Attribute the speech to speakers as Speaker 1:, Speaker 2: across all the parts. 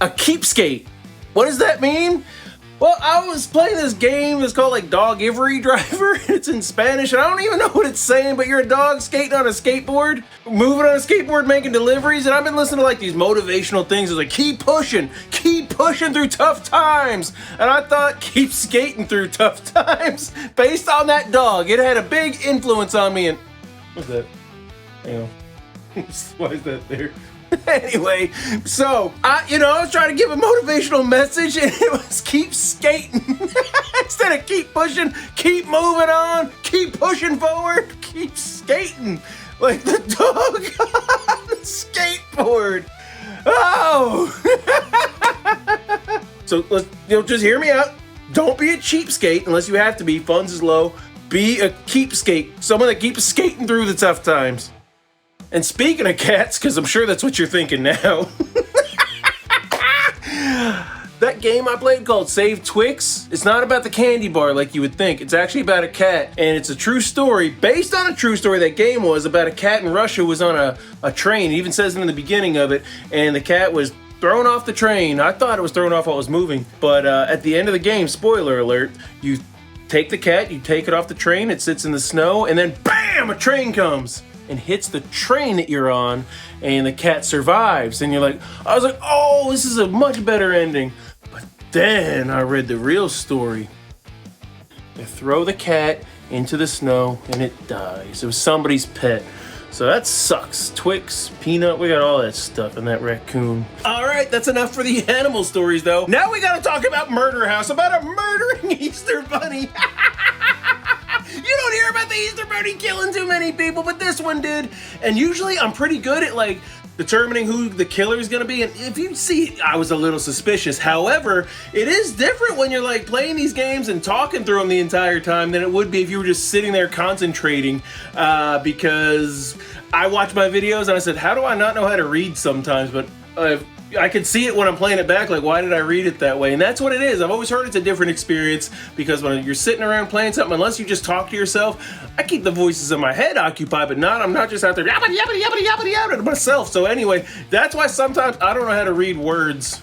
Speaker 1: A keepskate. What does that mean? Well, I was playing this game that's called like Dog-ivery Driver. It's in Spanish and I don't even know what it's saying, but you're a dog skating on a skateboard, moving on a skateboard, making deliveries, and I've been listening to like these motivational things. It's like, keep pushing through tough times. And I thought, keep skating through tough times based on that dog. It had a big influence on me. And what's that? Hang on. Why is that there? Anyway, so I was trying to give a motivational message, and it was keep skating instead of keep pushing, keep moving on, keep pushing forward, keep skating like the dog on the skateboard. Oh, so let's just hear me out. Don't be a cheapskate unless you have to be. Funds is low. Be a keepskate, someone that keeps skating through the tough times. And speaking of cats, because I'm sure that's what you're thinking now, that game I played called Save Twix, it's not about the candy bar like you would think. It's actually about a cat, and it's a true story, based on a true story. That game was about a cat in Russia who was on a train. It even says it in the beginning of it, and the cat was thrown off the train. I thought it was thrown off while it was moving, but at the end of the game, spoiler alert, you take the cat, you take it off the train, it sits in the snow, and then BAM! A train comes and hits the train that you're on, and the cat survives. And you're like, I was like, oh, this is a much better ending. But then I read the real story. They throw the cat into the snow and it dies. It was somebody's pet. So that sucks. Twix, Peanut, we got all that stuff in that raccoon. All right, that's enough for the animal stories though. Now we gotta talk about Murder House, about a murdering Easter bunny. You don't hear about the Easter Bunny killing too many people, but this one did. And usually I'm pretty good at like determining who the killer is gonna be. And if you see, I was a little suspicious. However, it is different when you're like playing these games and talking through them the entire time than it would be if you were just sitting there concentrating. Because I watch my videos and I said, how do I not know how to read sometimes? But I can see it when I'm playing it back, like, why did I read it that way? And that's what it is. I've always heard it's a different experience because when you're sitting around playing something, unless you just talk to yourself, I keep the voices in my head occupied, but I'm not just out there yappity yappity yappity yappity yappity to myself. So anyway, that's why sometimes I don't know how to read words.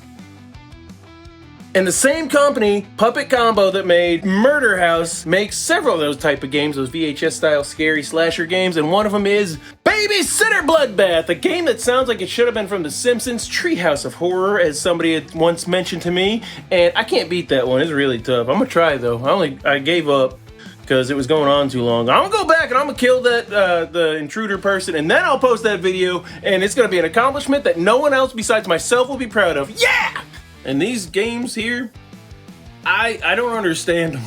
Speaker 1: And the same company, Puppet Combo, that made Murder House, makes several of those type of games, those VHS-style scary slasher games, and one of them is Babysitter Bloodbath, a game that sounds like it should have been from The Simpsons' Treehouse of Horror, as somebody had once mentioned to me, and I can't beat that one. It's really tough. I'm gonna try though. I gave up because it was going on too long. I'm gonna go back and I'm gonna kill that the intruder person, and then I'll post that video, and it's gonna be an accomplishment that no one else besides myself will be proud of. Yeah! And these games here, I don't understand them.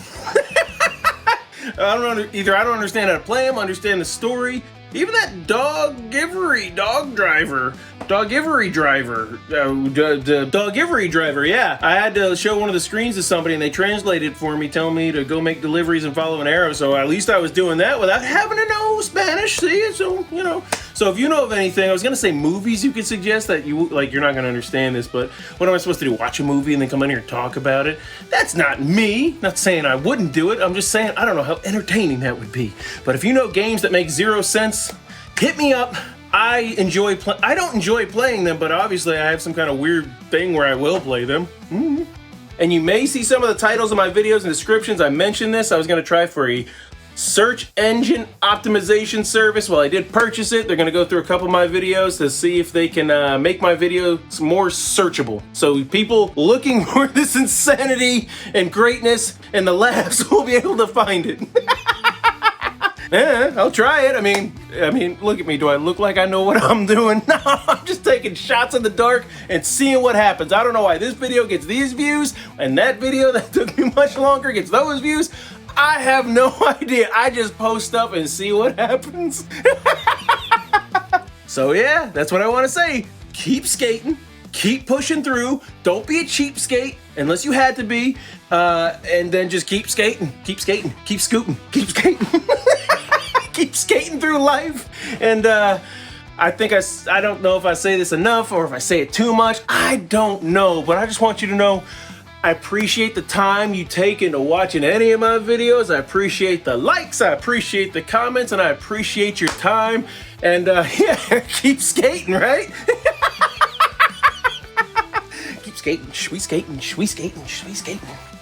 Speaker 1: I don't understand how to play them, understand the story. Even that Dog-ivery Driver, yeah. I had to show one of the screens to somebody and they translated it for me, telling me to go make deliveries and follow an arrow. So at least I was doing that without having to know Spanish, see? So, So if you know of anything, I was gonna say movies you could suggest that you're not gonna understand this, but what am I supposed to do? Watch a movie and then come in here and talk about it? That's not me. Not saying I wouldn't do it. I'm just saying I don't know how entertaining that would be. But if you know games that make zero sense, hit me up. I don't enjoy playing them, but obviously I have some kind of weird thing where I will play them. Mm-hmm. And you may see some of the titles of my videos and descriptions. I mentioned this. I was gonna try for a search engine optimization service. Well, I did purchase it. They're gonna go through a couple of my videos to see if they can make my videos more searchable. So people looking for this insanity and greatness and the laughs will be able to find it. Yeah, I'll try it. I mean, look at me. Do I look like I know what I'm doing? No, I'm just taking shots in the dark and seeing what happens. I don't know why this video gets these views and that video that took me much longer gets those views. I have no idea. I just post stuff and see what happens. So yeah, that's what I want to say. Keep skating. Keep pushing through. Don't be a cheapskate unless you had to be. And then just keep skating. Keep skating. Keep scooting. Keep skating. Keep skating through life. And I think I don't know if I say this enough or if I say it too much. I don't know, but I just want you to know I appreciate the time you take into watching any of my videos. I appreciate the likes, I appreciate the comments, and I appreciate your time. And yeah, keep skating, right? Keep skating. skating, we skating, we skating, we skating.